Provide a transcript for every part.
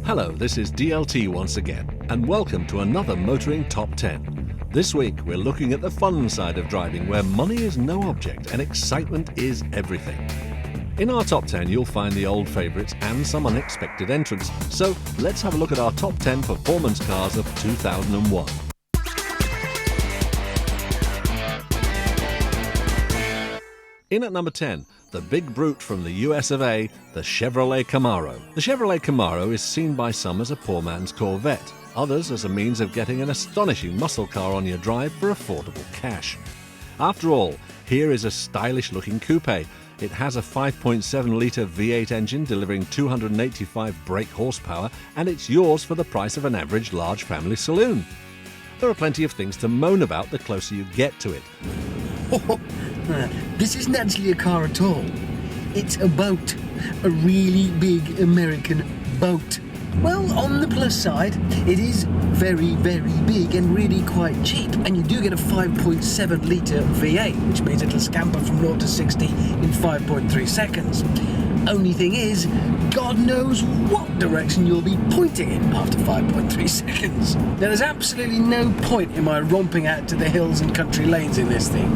Hello, this is DLT once again, and welcome to another Motoring Top 10. This week we're looking at the fun side of driving, where money is no object and excitement is everything. In our Top 10 you'll find the old favourites and some unexpected entrants, so let's have a look at our Top 10 performance cars of 2001. In at number 10, the big brute from the US of A, the Chevrolet Camaro. The Chevrolet Camaro is seen by some as a poor man's Corvette, others as a means of getting an astonishing muscle car on your drive for affordable cash. After all, here is a stylish-looking coupe. It has a 5.7-litre V8 engine delivering 285 brake horsepower, and it's yours for the price of an average large family saloon. There are plenty of things to moan about the closer you get to it. This isn't actually a car at all. It's a boat. A really big American boat. Well, on the plus side, it is very, very big and really quite cheap. And you do get a 5.7-litre V8, which means it'll scamper from 0 to 60 in 5.3 seconds. Only thing is, God knows what direction you'll be pointing in after 5.3 seconds. Now, there's absolutely no point in my romping out to the hills and country lanes in this thing,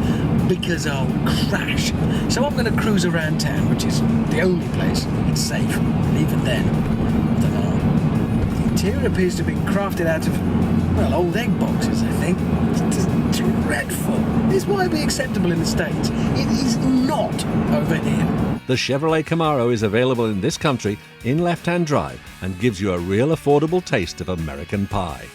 because I'll crash. So I'm going to cruise around town, which is the only place it's safe. And even then, I don't know. The interior appears to have been crafted out of, well, old egg boxes, I think. It's dreadful. This might be acceptable in the States. It is not over here. The Chevrolet Camaro is available in this country in left-hand drive and gives you a real affordable taste of American pie.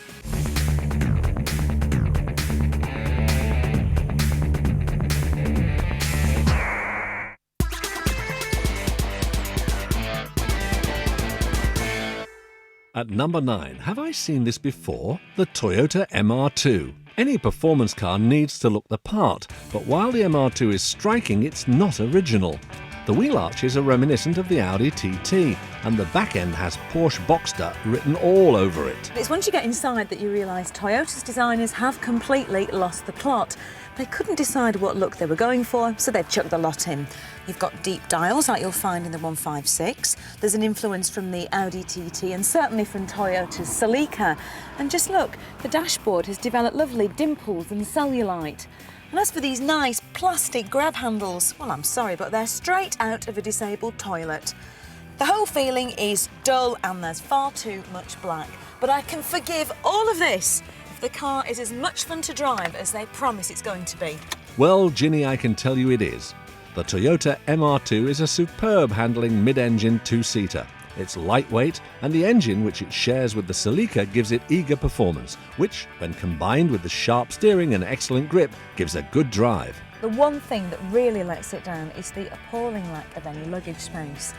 At number 9, have I seen this before? The Toyota MR2. Any performance car needs to look the part, but while the MR2 is striking, it's not original. The wheel arches are reminiscent of the Audi TT, and the back end has Porsche Boxster written all over it. It's once you get inside that you realise Toyota's designers have completely lost the plot. They couldn't decide what look they were going for, so they've chucked the lot in. You've got deep dials like you'll find in the 156. There's an influence from the Audi TT and certainly from Toyota's Celica. And just look, the dashboard has developed lovely dimples and cellulite. And as for these nice plastic grab handles, well, I'm sorry, but they're straight out of a disabled toilet. The whole feeling is dull and there's far too much black. But I can forgive all of this if the car is as much fun to drive as they promise it's going to be. Well, Ginny, I can tell you it is. The Toyota MR2 is a superb handling mid-engine two-seater. It's lightweight, and the engine which it shares with the Celica gives it eager performance, which, when combined with the sharp steering and excellent grip, gives a good drive. The one thing that really lets it down is the appalling lack of any luggage space.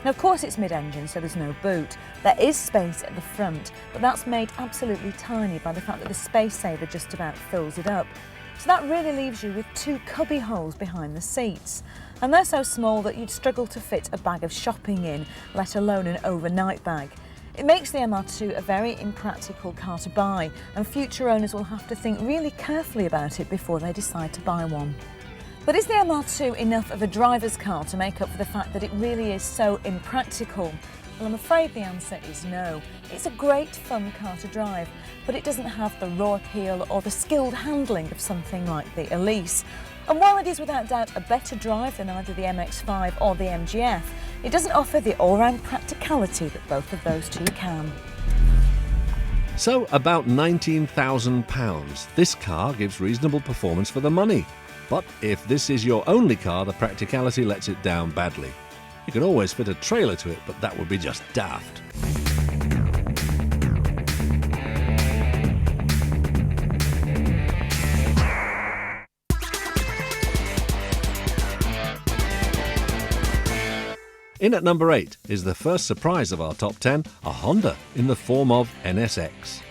Now, of course, it's mid-engine, so there's no boot. There is space at the front, but that's made absolutely tiny by the fact that the space saver just about fills it up. So that really leaves you with 2 cubby holes behind the seats. And they're so small that you'd struggle to fit a bag of shopping in, let alone an overnight bag. It makes the MR2 a very impractical car to buy, and future owners will have to think really carefully about it before they decide to buy one. But is the MR2 enough of a driver's car to make up for the fact that it really is so impractical? Well, I'm afraid the answer is no. It's a great fun car to drive, but it doesn't have the raw appeal or the skilled handling of something like the Elise. And while it is without doubt a better drive than either the MX-5 or the MGF, it doesn't offer the all-round practicality that both of those two can. So, about £19,000. This car gives reasonable performance for the money. But if this is your only car, the practicality lets it down badly. You can always fit a trailer to it, but that would be just daft. In at number 8 is the first surprise of our top 10, a Honda in the form of NSX.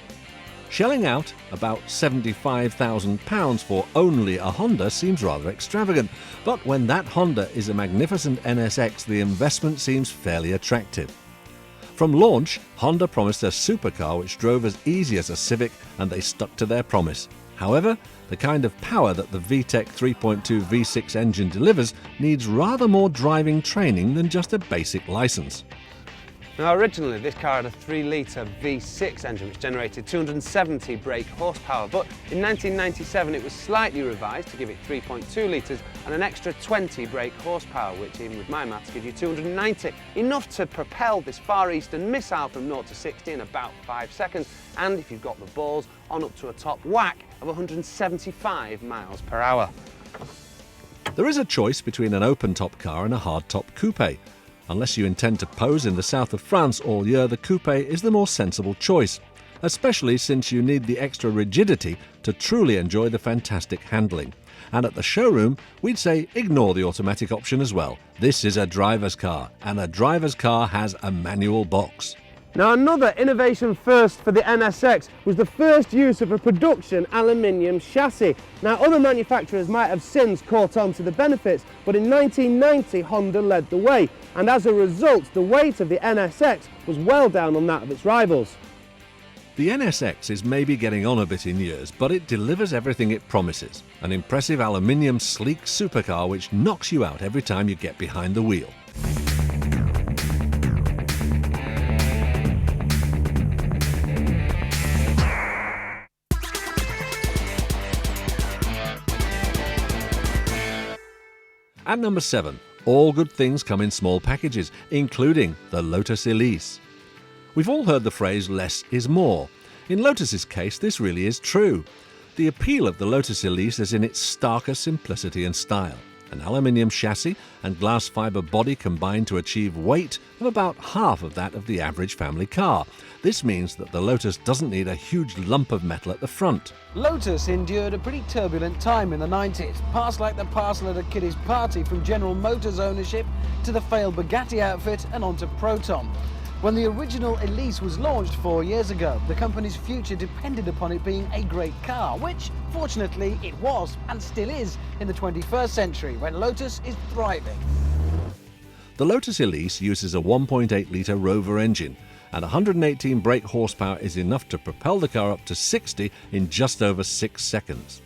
Shelling out about £75,000 for only a Honda seems rather extravagant, but when that Honda is a magnificent NSX, the investment seems fairly attractive. From launch, Honda promised a supercar which drove as easy as a Civic, and they stuck to their promise. However, the kind of power that the VTEC 3.2 V6 engine delivers needs rather more driving training than just a basic license. Now originally this car had a 3-litre V6 engine which generated 270 brake horsepower, but in 1997 it was slightly revised to give it 3.2 litres and an extra 20 brake horsepower, which even with my maths gives you 290, enough to propel this Far Eastern missile from 0 to 60 in about 5 seconds, and if you've got the balls, on up to a top whack of 175 miles per hour. There is a choice between an open-top car and a hard-top coupe. Unless you intend to pose in the south of France all year, the coupe is the more sensible choice, especially since you need the extra rigidity to truly enjoy the fantastic handling. And at the showroom, we'd say ignore the automatic option as well. This is a driver's car, and a driver's car has a manual box. Now another innovation first for the NSX was the first use of a production aluminium chassis. Now other manufacturers might have since caught on to the benefits, but in 1990 Honda led the way, and as a result the weight of the NSX was well down on that of its rivals. The NSX is maybe getting on a bit in years, but it delivers everything it promises. An impressive aluminium sleek supercar which knocks you out every time you get behind the wheel. At number 7, all good things come in small packages, including the Lotus Elise. We've all heard the phrase less is more. In Lotus's case, this really is true. The appeal of the Lotus Elise is in its starker simplicity and style. An aluminium chassis and glass fibre body combine to achieve weight of about half of that of the average family car. This means that the Lotus doesn't need a huge lump of metal at the front. Lotus endured a pretty turbulent time in the 90s, passed like the parcel at a kiddie's party from General Motors ownership to the failed Bugatti outfit and onto Proton. When the original Elise was launched 4 years ago, the company's future depended upon it being a great car, which, fortunately, it was and still is in the 21st century, when Lotus is thriving. The Lotus Elise uses a 1.8-litre Rover engine, and 118 brake horsepower is enough to propel the car up to 60 in just over 6 seconds.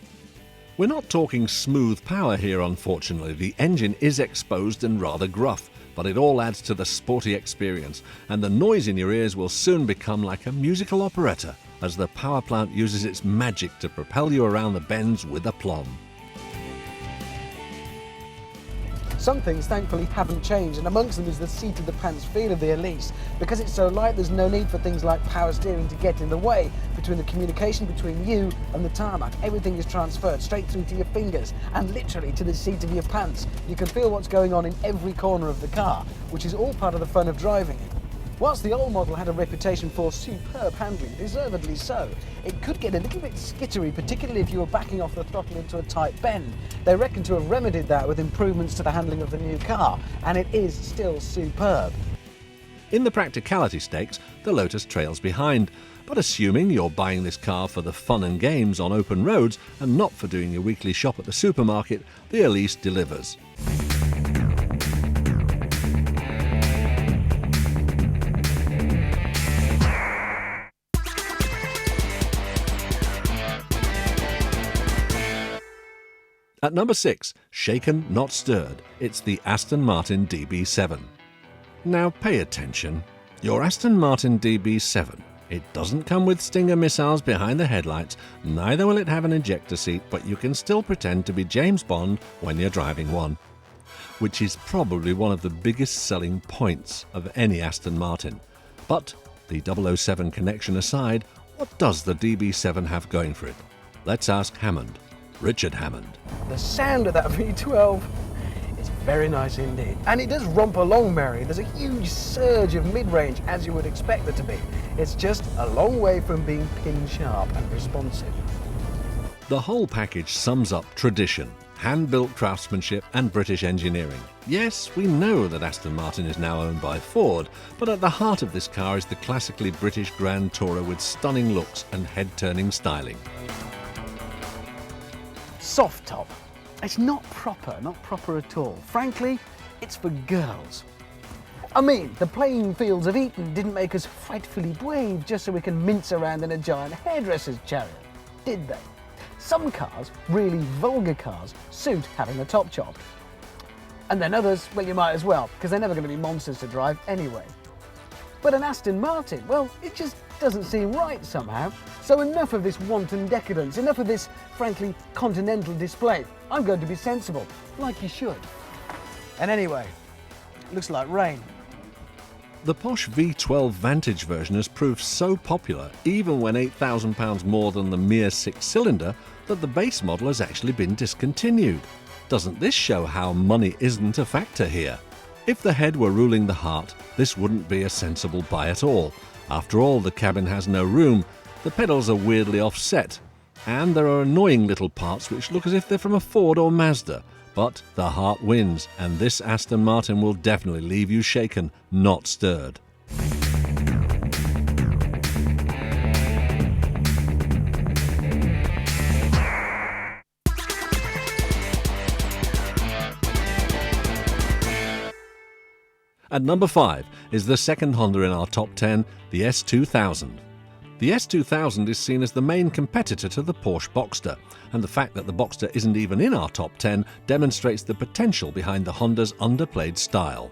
We're not talking smooth power here, unfortunately. The engine is exposed and rather gruff, but it all adds to the sporty experience, and the noise in your ears will soon become like a musical operetta as the power plant uses its magic to propel you around the bends with aplomb. Some things thankfully haven't changed, and amongst them is the seat-of-the-pants feel of the Elise. Because it's so light, there's no need for things like power steering to get in the way between the communication between you and the tarmac. Everything is transferred straight through to your fingers and literally to the seat of your pants. You can feel what's going on in every corner of the car, which is all part of the fun of driving it. Whilst the old model had a reputation for superb handling, deservedly so, it could get a little bit skittery, particularly if you were backing off the throttle into a tight bend. They reckon to have remedied that with improvements to the handling of the new car, and it is still superb. In the practicality stakes, the Lotus trails behind, but assuming you're buying this car for the fun and games on open roads and not for doing your weekly shop at the supermarket, the Elise delivers. At number 6, shaken, not stirred, it's the Aston Martin DB7. Now pay attention. Your Aston Martin DB7. It doesn't come with Stinger missiles behind the headlights, neither will it have an ejector seat, but you can still pretend to be James Bond when you're driving one. Which is probably one of the biggest selling points of any Aston Martin. But, the 007 connection aside, what does the DB7 have going for it? Let's ask Hammond. Richard Hammond. The sound of that V12 is very nice indeed. And it does romp along merry. There's a huge surge of mid-range, as you would expect there to be. It's just a long way from being pin-sharp and responsive. The whole package sums up tradition, hand-built craftsmanship and British engineering. Yes, we know that Aston Martin is now owned by Ford, but at the heart of this car is the classically British Grand Tourer with stunning looks and head-turning styling. Soft top. It's not proper at all. Frankly, it's for girls. I mean, the playing fields of Eton didn't make us frightfully brave just so we can mince around in a giant hairdresser's chariot, did they? Some cars, really vulgar cars, suit having a top chopped. And then others, well, you might as well, because they're never going to be monsters to drive anyway. But an Aston Martin, well, it just doesn't seem right somehow. So enough of this wanton decadence, enough of this, frankly, continental display. I'm going to be sensible, like you should. And anyway, looks like rain. The Porsche V12 Vantage version has proved so popular, even when £8,000 more than the mere six-cylinder, that the base model has actually been discontinued. Doesn't this show how money isn't a factor here? If the head were ruling the heart, this wouldn't be a sensible buy at all. After all, the cabin has no room, the pedals are weirdly offset, and there are annoying little parts which look as if they're from a Ford or Mazda. But the heart wins, and this Aston Martin will definitely leave you shaken, not stirred. At number 5 is the second Honda in our top 10, the S2000. The S2000 is seen as the main competitor to the Porsche Boxster, and the fact that the Boxster isn't even in our top 10 demonstrates the potential behind the Honda's underplayed style.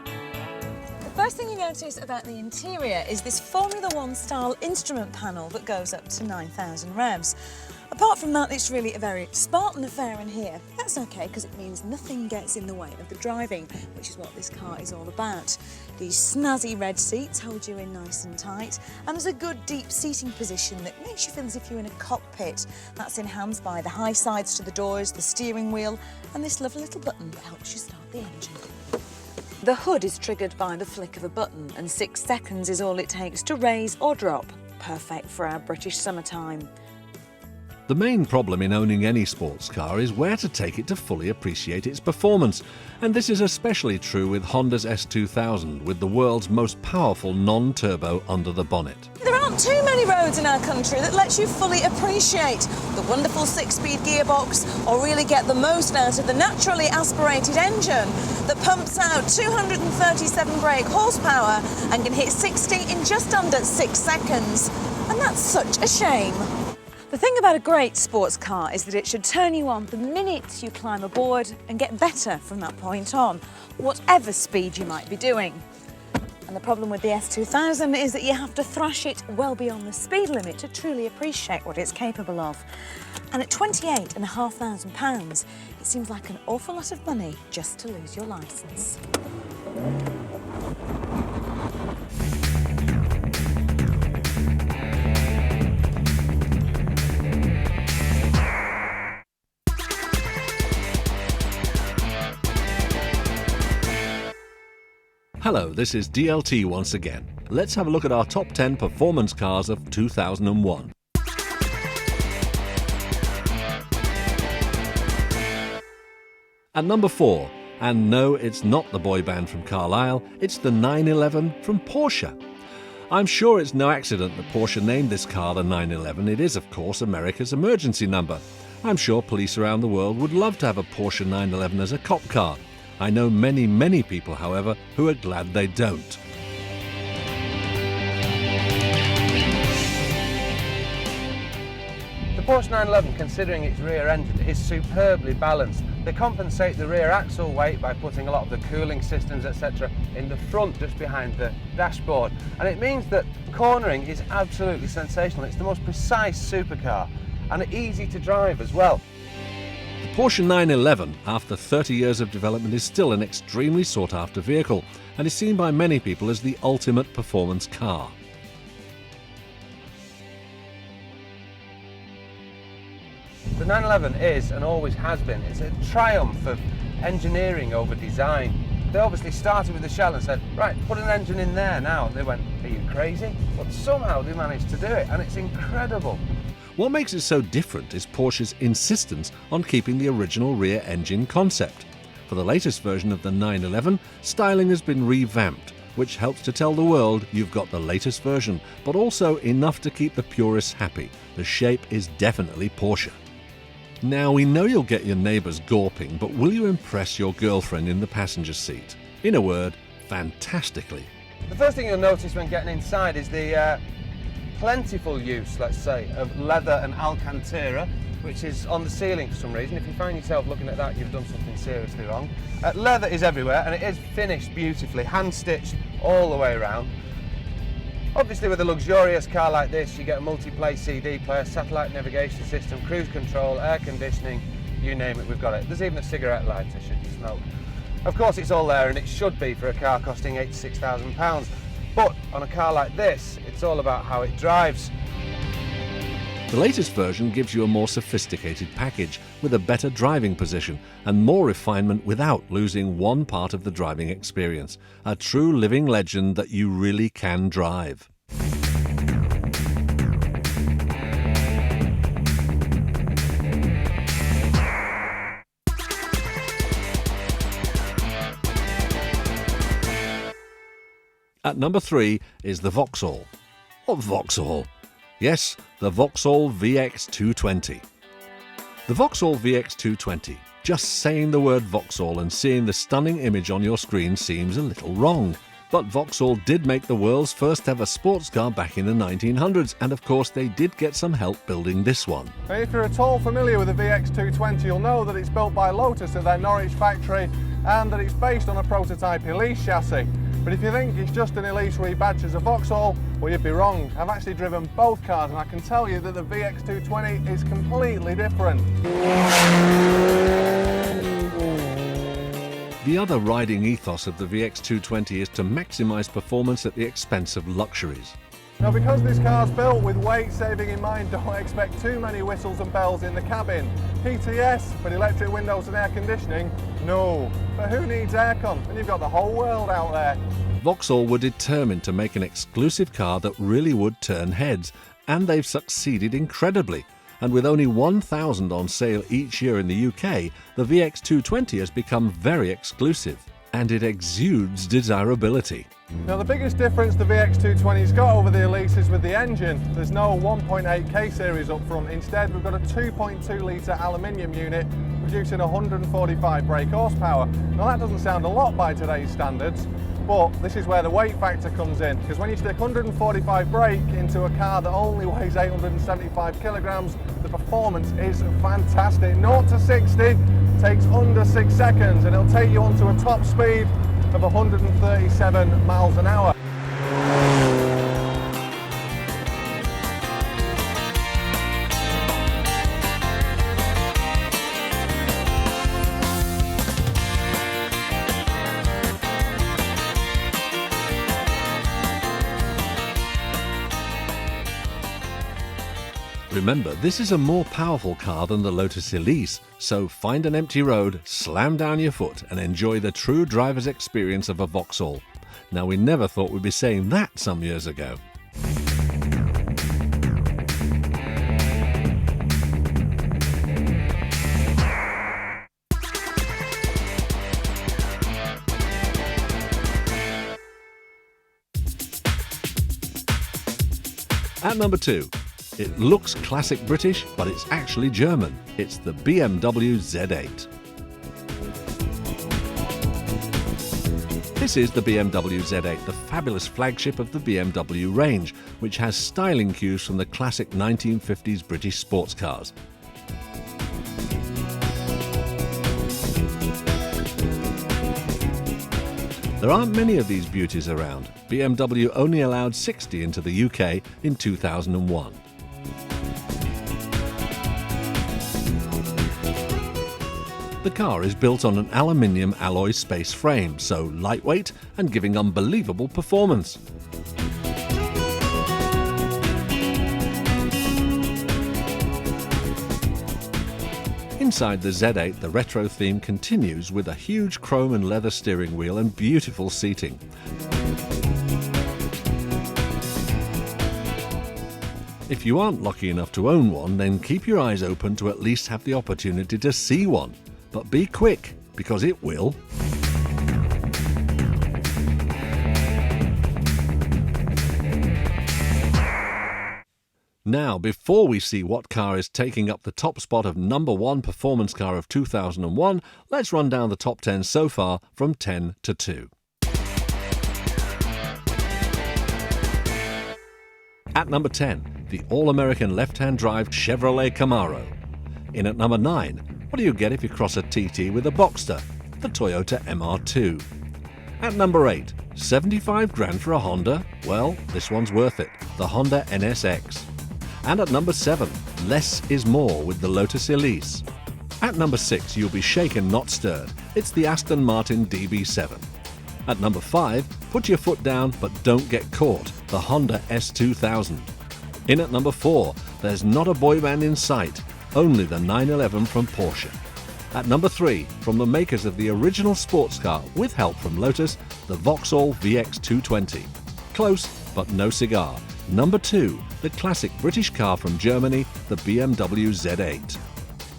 The first thing you notice about the interior is this Formula One style instrument panel that goes up to 9,000 revs. Apart from that, it's really a very Spartan affair in here. That's okay, because it means nothing gets in the way of the driving, which is what this car is all about. These snazzy red seats hold you in nice and tight, and there's a good deep seating position that makes you feel as if you're in a cockpit. That's enhanced by the high sides to the doors, the steering wheel, and this lovely little button that helps you start the engine. The hood is triggered by the flick of a button, and 6 seconds is all it takes to raise or drop. Perfect for our British summertime. The main problem in owning any sports car is where to take it to fully appreciate its performance, and this is especially true with Honda's S2000, with the world's most powerful non-turbo under the bonnet. There aren't too many roads in our country that lets you fully appreciate the wonderful 6-speed gearbox or really get the most out of the naturally aspirated engine that pumps out 237 brake horsepower and can hit 60 in just under 6 seconds. And that's such a shame. The thing about a great sports car is that it should turn you on the minute you climb aboard and get better from that point on, whatever speed you might be doing. And the problem with the S2000 is that you have to thrash it well beyond the speed limit to truly appreciate what it's capable of. And at £28,500, it seems like an awful lot of money just to lose your licence. Hello, this is DLT once again. Let's have a look at our top 10 performance cars of 2001. At number 4, and no, it's not the boy band from Carlisle, it's the 911 from Porsche. I'm sure it's no accident that Porsche named this car the 911. It is, of course, America's emergency number. I'm sure police around the world would love to have a Porsche 911 as a cop car. I know many, many people, however, who are glad they don't. The Porsche 911, considering its rear engine, is superbly balanced. They compensate the rear axle weight by putting a lot of the cooling systems, etc., in the front, just behind the dashboard. And it means that cornering is absolutely sensational. It's the most precise supercar and easy to drive as well. The Porsche 911, after 30 years of development, is still an extremely sought-after vehicle and is seen by many people as the ultimate performance car. The 911 is, and always has been, it's a triumph of engineering over design. They obviously started with the shell and said, right, put an engine in there now. And they went, are you crazy? But somehow they managed to do it, and it's incredible. What makes it so different is Porsche's insistence on keeping the original rear engine concept. For the latest version of the 911, styling has been revamped, which helps to tell the world you've got the latest version, but also enough to keep the purists happy. The shape is definitely Porsche. Now, we know you'll get your neighbours gawping, but will you impress your girlfriend in the passenger seat? In a word, fantastically. The first thing you'll notice when getting inside is the plentiful use, let's say, of leather and Alcantara, which is on the ceiling for some reason. If you find yourself looking at that, you've done something seriously wrong. Leather is everywhere, and it is finished beautifully, hand-stitched all the way around. Obviously with a luxurious car like this, you get a multi-play CD player, satellite navigation system, cruise control, air conditioning, you name it, we've got it. There's even a cigarette lighter should you smoke. Of course it's all there, and it should be for a car costing £86,000. But on a car like this, it's all about how it drives. The latest version gives you a more sophisticated package with a better driving position and more refinement without losing one part of the driving experience. A true living legend that you really can drive. At number 3 is the Vauxhall. Or Vauxhall. Yes, the Vauxhall VX220. The Vauxhall VX220. Just saying the word Vauxhall and seeing the stunning image on your screen seems a little wrong. But Vauxhall did make the world's first ever sports car back in the 1900s, and of course they did get some help building this one. If you're at all familiar with the VX220, you'll know that it's built by Lotus at their Norwich factory and that it's based on a prototype Elise chassis. But if you think it's just an Elise rebadged as a Vauxhall, well, you'd be wrong. I've actually driven both cars and I can tell you that the VX220 is completely different. The other riding ethos of the VX220 is to maximise performance at the expense of luxuries. Now, because this car's built with weight saving in mind, don't expect too many whistles and bells in the cabin. Heater, yes, but electric windows and air conditioning, no. But who needs aircon when you've got the whole world out there? Vauxhall were determined to make an exclusive car that really would turn heads, and they've succeeded incredibly. And with only 1,000 on sale each year in the UK, the VX220 has become very exclusive, and it exudes desirability. Now, the biggest difference the VX220's got over the Elise is with the engine. There's no 1.8K series up front. Instead, we've got a 2.2 litre aluminium unit producing 145 brake horsepower. Now, that doesn't sound a lot by today's standards, but this is where the weight factor comes in, because when you stick 145 brake into a car that only weighs 875 kilograms, the performance is fantastic. 0 to 60 takes under 6 seconds, and it'll take you onto a top speed of 137 miles an hour. Remember, this is a more powerful car than the Lotus Elise, so find an empty road, slam down your foot and enjoy the true driver's experience of a Vauxhall. Now, we never thought we'd be saying that some years ago. At number 2. It looks classic British, but it's actually German. It's the BMW Z8. This is the BMW Z8, the fabulous flagship of the BMW range, which has styling cues from the classic 1950s British sports cars. There aren't many of these beauties around. BMW only allowed 60 into the UK in 2001. The car is built on an aluminium alloy space frame, so lightweight and giving unbelievable performance. Inside the Z8, the retro theme continues with a huge chrome and leather steering wheel and beautiful seating. If you aren't lucky enough to own one, then keep your eyes open to at least have the opportunity to see one. But be quick, because it will. Now, before we see what car is taking up the top spot of number 1 performance car of 2001, let's run down the top 10 so far from 10 to 2. At number 10, the all-American left-hand drive Chevrolet Camaro. In at number 9, what do you get if you cross a TT with a Boxster? The Toyota MR2. At number 8, 75 grand for a Honda? Well, this one's worth it. The Honda NSX. And at number 7, less is more with the Lotus Elise. At number 6, you'll be shaken, not stirred. It's the Aston Martin DB7. At number 5, put your foot down but don't get caught. The Honda S2000. In at number 4, there's not a boy band in sight. Only the 911 from Porsche. At number 3, from the makers of the original sports car with help from Lotus, the Vauxhall VX220. Close, but no cigar. Number 2, the classic British car from Germany, the BMW Z8.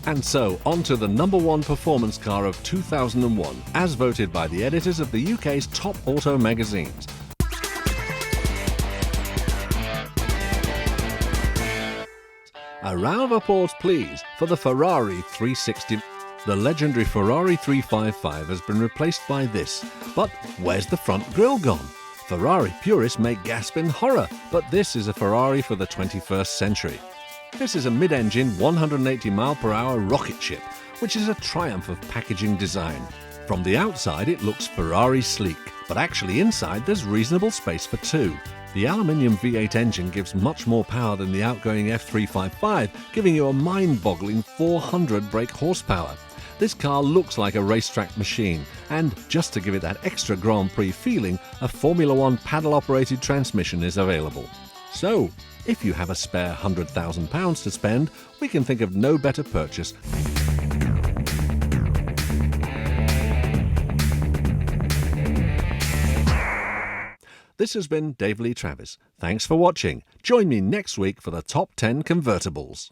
And so, on to the number 1 performance car of 2001, as voted by the editors of the UK's top auto magazines. A round of applause, please, for the Ferrari 360. The legendary Ferrari 355 has been replaced by this. But where's the front grille gone? Ferrari purists may gasp in horror, but this is a Ferrari for the 21st century. This is a mid-engine 180-mile-per-hour rocket ship, which is a triumph of packaging design. From the outside it looks Ferrari sleek, but actually inside there's reasonable space for two. The aluminium V8 engine gives much more power than the outgoing F355, giving you a mind-boggling 400 brake horsepower. This car looks like a racetrack machine, and just to give it that extra Grand Prix feeling, a Formula One paddle-operated transmission is available. So, if you have a spare £100,000 to spend, we can think of no better purchase. This has been Dave Lee Travis. Thanks for watching. Join me next week for the top 10 convertibles.